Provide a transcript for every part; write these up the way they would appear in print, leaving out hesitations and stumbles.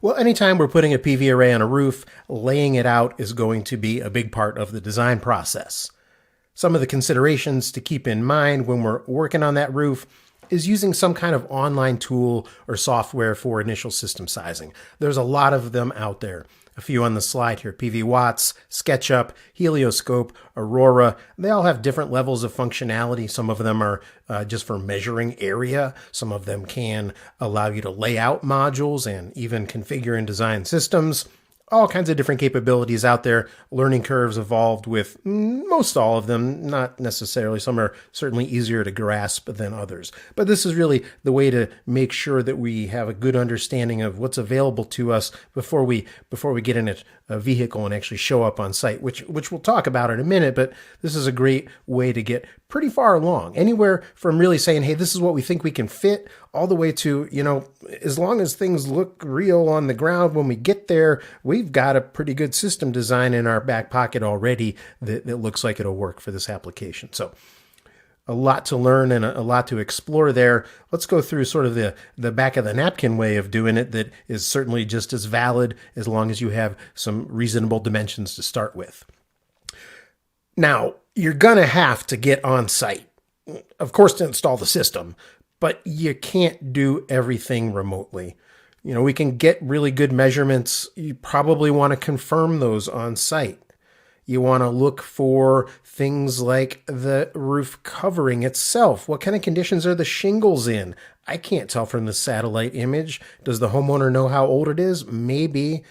Well, anytime we're putting a PV array on a roof, laying it out is going to be a big part of the design process. Some of the considerations to keep in mind when we're working on that roof is using some kind of online tool or software for initial system sizing. There's a lot of them out there. A few on the slide here: PV Watts, SketchUp, Helioscope, Aurora. They all have different levels of functionality. Some of them are just for measuring area. Some of them can allow you to lay out modules and even configure and design systems. All kinds of different capabilities out there. Learning curves evolved with most all of them, not necessarily. Some are certainly easier to grasp than others. But this is really the way to make sure that we have a good understanding of what's available to us before we get in a vehicle and actually show up on site, which we'll talk about in a minute. But this is a great way to get pretty far along. Anywhere from really saying, hey, this is what we think we can fit, all the way to, as long as things look real on the ground when we get there, we've got a pretty good system design in our back pocket already that looks like it'll work for this application. So a lot to learn and a lot to explore there. Let's go through sort of the back of the napkin way of doing it that is certainly just as valid as long as you have some reasonable dimensions to start with. Now, you're going to have to get on site, of course, to install the system, but you can't do everything remotely. We can get really good measurements. You probably want to confirm those on site. You want to look for things like the roof covering itself. What kind of conditions are the shingles in? I can't tell from the satellite image. Does the homeowner know how old it is? Maybe.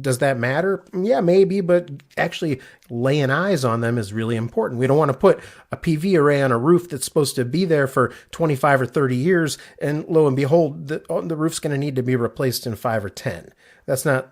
Does that matter? Yeah, maybe, but actually laying eyes on them is really important. We don't want to put a PV array on a roof that's supposed to be there for 25 or 30 years, and lo and behold, the roof's going to need to be replaced in 5 or 10. That's not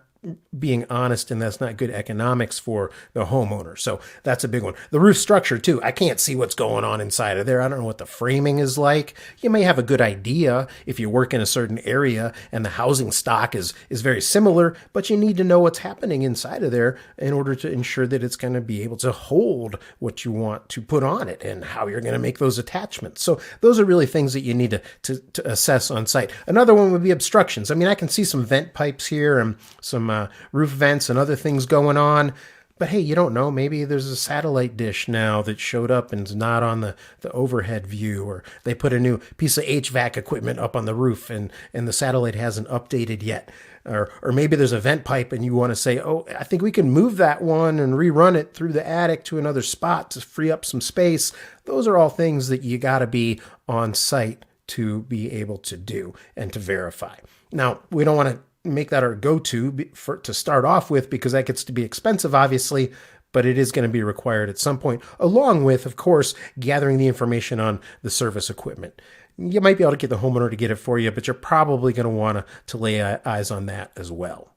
being honest, and that's not good economics for the homeowner. So that's a big one. The roof structure too. I can't see what's going on inside of there. I don't know what the framing is like. You may have a good idea if you work in a certain area and the housing stock is very similar, but you need to know what's happening inside of there in order to ensure that it's going to be able to hold what you want to put on it and how you're going to make those attachments. So those are really things that you need to assess on site. Another one would be obstructions. I mean, I can see some vent pipes here and some roof vents and other things going on. But hey, you don't know. Maybe there's a satellite dish now that showed up and is not on the overhead view, or they put a new piece of HVAC equipment up on the roof and the satellite hasn't updated yet. Or maybe there's a vent pipe and you want to say, oh, I think we can move that one and rerun it through the attic to another spot to free up some space. Those are all things that you got to be on site to be able to do and to verify. Now, we don't want to make that our go-to to start off with, because that gets to be expensive, obviously, but it is going to be required at some point, along with, of course, gathering the information on the service equipment. You might be able to get the homeowner to get it for you, but you're probably going to want to lay eyes on that as well.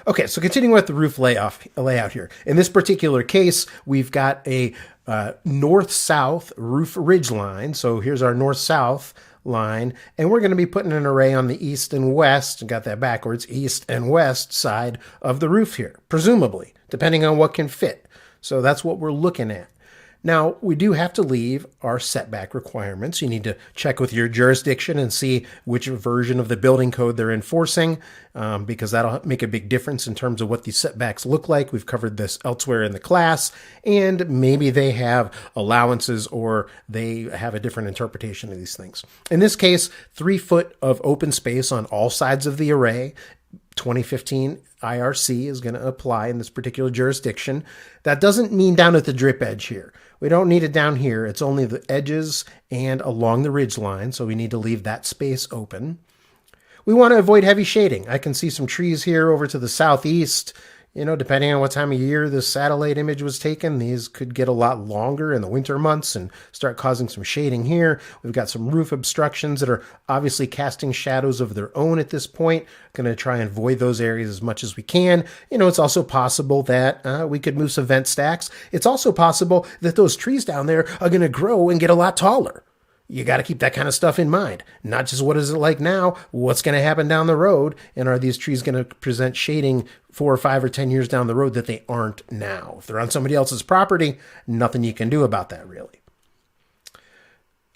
Okay, so continuing with the roof layout here. In this particular case, we've got a north-south roof ridge line. So here's our north-south line, and we're going to be putting an array on the east and west, got that backwards, east and west side of the roof here, presumably, depending on what can fit. So that's what we're looking at. Now, we do have to leave our setback requirements. You need to check with your jurisdiction and see which version of the building code they're enforcing, because that'll make a big difference in terms of what these setbacks look like. We've covered this elsewhere in the class, and maybe they have allowances or they have a different interpretation of these things. In this case, 3 foot of open space on all sides of the array. 2015 IRC is going to apply in this particular jurisdiction. That doesn't mean down at the drip edge here. We don't need it down here. It's only the edges and along the ridge line, so we need to leave that space open. We want to avoid heavy shading. I can see some trees here over to the southeast. Depending on what time of year this satellite image was taken, these could get a lot longer in the winter months and start causing some shading here. We've got some roof obstructions that are obviously casting shadows of their own at this point. Going to try and avoid those areas as much as we can. It's also possible that we could move some vent stacks. It's also possible that those trees down there are going to grow and get a lot taller. You got to keep that kind of stuff in mind. Not just what is it like now, what's going to happen down the road, and are these trees going to present shading 4 or 5 or 10 years down the road that they aren't now? If they're on somebody else's property, nothing you can do about that, really.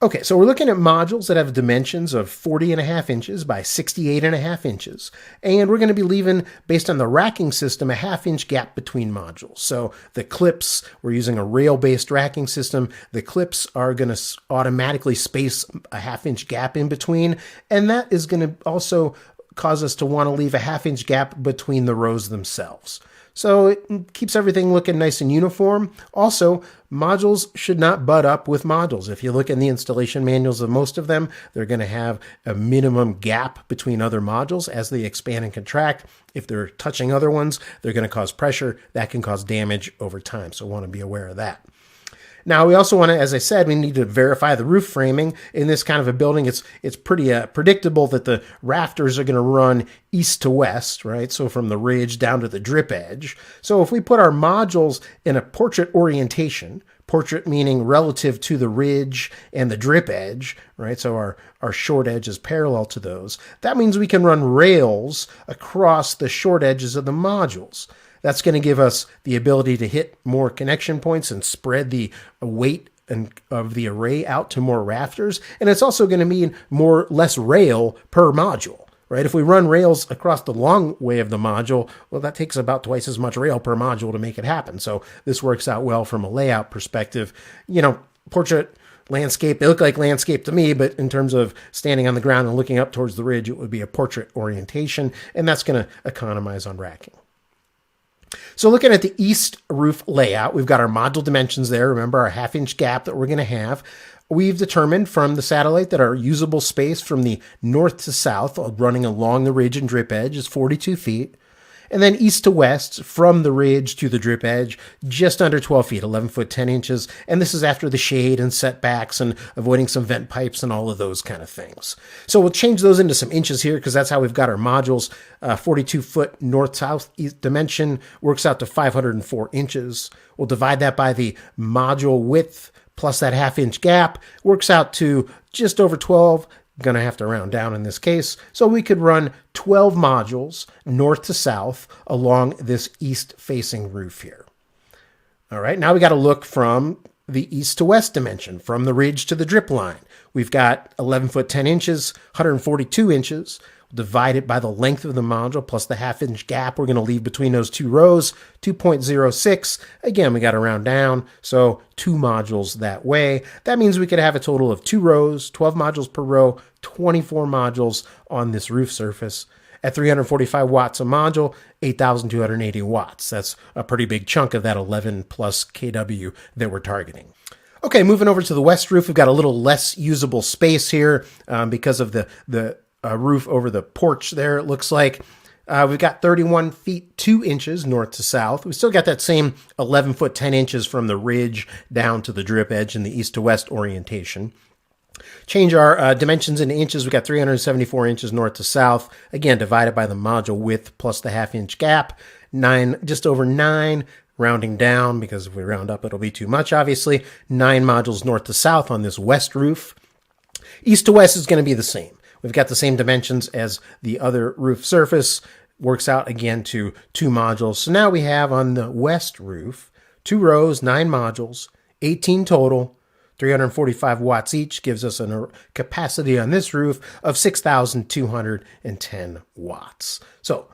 Okay, so we're looking at modules that have dimensions of 40.5 inches by 68.5 inches. And we're going to be leaving, based on the racking system, a half-inch gap between modules. So the clips, we're using a rail-based racking system. The clips are going to automatically space a half-inch gap in between. And that is going to also cause us to want to leave a half-inch gap between the rows themselves. So it keeps everything looking nice and uniform. Also, modules should not butt up with modules. If you look in the installation manuals of most of them, they're going to have a minimum gap between other modules as they expand and contract. If they're touching other ones, they're going to cause pressure. That can cause damage over time, so want to be aware of that. Now, we also want to, as I said, we need to verify the roof framing. In this kind of a building, it's pretty predictable that the rafters are going to run east to west, right? So from the ridge down to the drip edge. So if we put our modules in a portrait orientation, portrait meaning relative to the ridge and the drip edge, right? So our short edge is parallel to those. That means we can run rails across the short edges of the modules. That's going to give us the ability to hit more connection points and spread the weight of the array out to more rafters. And it's also going to mean less rail per module, right? If we run rails across the long way of the module, well, that takes about twice as much rail per module to make it happen. So this works out well from a layout perspective. You know, portrait, landscape, they look like landscape to me, but in terms of standing on the ground and looking up towards the ridge, it would be a portrait orientation, and that's going to economize on racking. So looking at the east roof layout, we've got our module dimensions there. Remember our half-inch gap that we're going to have. We've determined from the satellite that our usable space from the north to south, running along the ridge and drip edge, is 42 feet. And then east to west, from the ridge to the drip edge, just under 12 feet, 11 foot 10 inches. And this is after the shade and setbacks and avoiding some vent pipes and all of those kind of things. So we'll change those into some inches here because that's how we've got our modules. 42 foot north-south dimension works out to 504 inches. We'll divide that by the module width plus that half-inch gap. Works out to just over 12. Going to have to round down in this case. So we could run 12 modules north to south along this east-facing roof here. All right, now we got to look from the east to west dimension, from the ridge to the drip line. We've got 11 foot 10 inches, 142 inches. Divide it by the length of the module plus the half-inch gap we're going to leave between those two rows, 2.06. Again, we got to round down, so 2 modules that way. That means we could have a total of 2 rows, 12 modules per row, 24 modules on this roof surface. At 345 watts a module, 8,280 watts. That's a pretty big chunk of that 11 plus kW that we're targeting. Okay, moving over to the west roof, we've got a little less usable space here because of the roof over the porch there, it looks like. We've got 31 feet 2 inches north to south. We still got that same 11 foot 10 inches from the ridge down to the drip edge in the east to west orientation. Change our dimensions into inches. We've got 374 inches north to south. Again, divided by the module width plus the half-inch gap. Just over 9. Rounding down, because if we round up, it'll be too much, obviously. 9 modules north to south on this west roof. East to west is going to be the same. We've got the same dimensions as the other roof surface. Works out again to 2 modules. So now we have on the west roof, 2 rows, 9 modules, 18 total, 345 watts each, gives us a capacity on this roof of 6,210 watts. So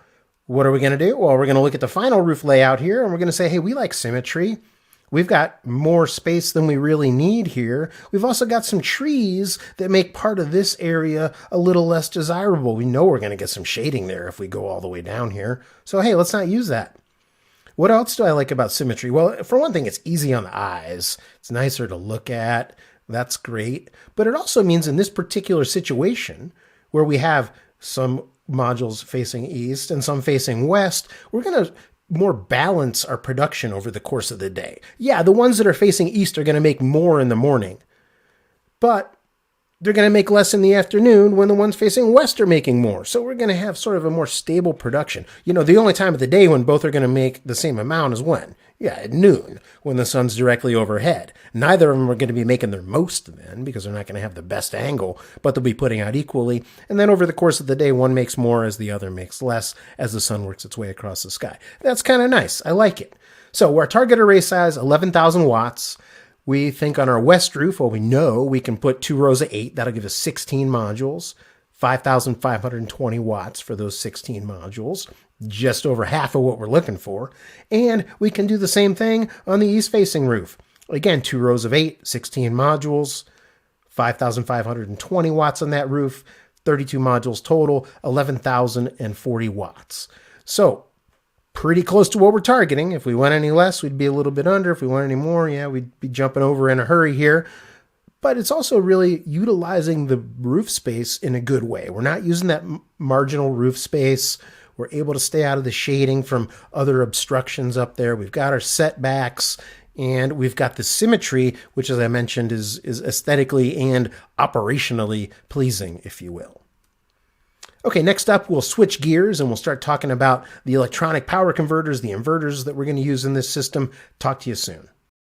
what are we going to do? Well, we're going to look at the final roof layout here, and we're going to say, hey, we like symmetry. We've got more space than we really need here. We've also got some trees that make part of this area a little less desirable. We know we're going to get some shading there if we go all the way down here. So, hey, let's not use that. What else do I like about symmetry? Well, for one thing, it's easy on the eyes. It's nicer to look at. That's great. But it also means in this particular situation where we have some modules facing east and some facing west, we're going to more balance our production over the course of the day. Yeah, the ones that are facing east are going to make more in the morning, but they're going to make less in the afternoon when the ones facing west are making more. So we're going to have sort of a more stable production. You know, the only time of the day when both are going to make the same amount is when? Yeah, at noon, when the sun's directly overhead. Neither of them are going to be making their most then because they're not going to have the best angle, but they'll be putting out equally. And then over the course of the day, one makes more as the other makes less as the sun works its way across the sky. That's kind of nice. I like it. So our target array size, 11,000 watts. We think on our west roof, well, we know we can put 2 rows of 8. That'll give us 16 modules, 5,520 watts for those 16 modules, just over half of what we're looking for. And we can do the same thing on the east-facing roof. Again, 2 rows of 8, 16 modules, 5,520 watts on that roof, 32 modules total, 11,040 watts. So pretty close to what we're targeting. If we went any less, we'd be a little bit under. If we went any more, yeah, we'd be jumping over in a hurry here. But it's also really utilizing the roof space in a good way. We're not using that marginal roof space. We're able to stay out of the shading from other obstructions up there. We've got our setbacks, and we've got the symmetry, which, as I mentioned, is aesthetically and operationally pleasing, if you will. Okay, next up, we'll switch gears and we'll start talking about the electronic power converters, the inverters that we're going to use in this system. Talk to you soon.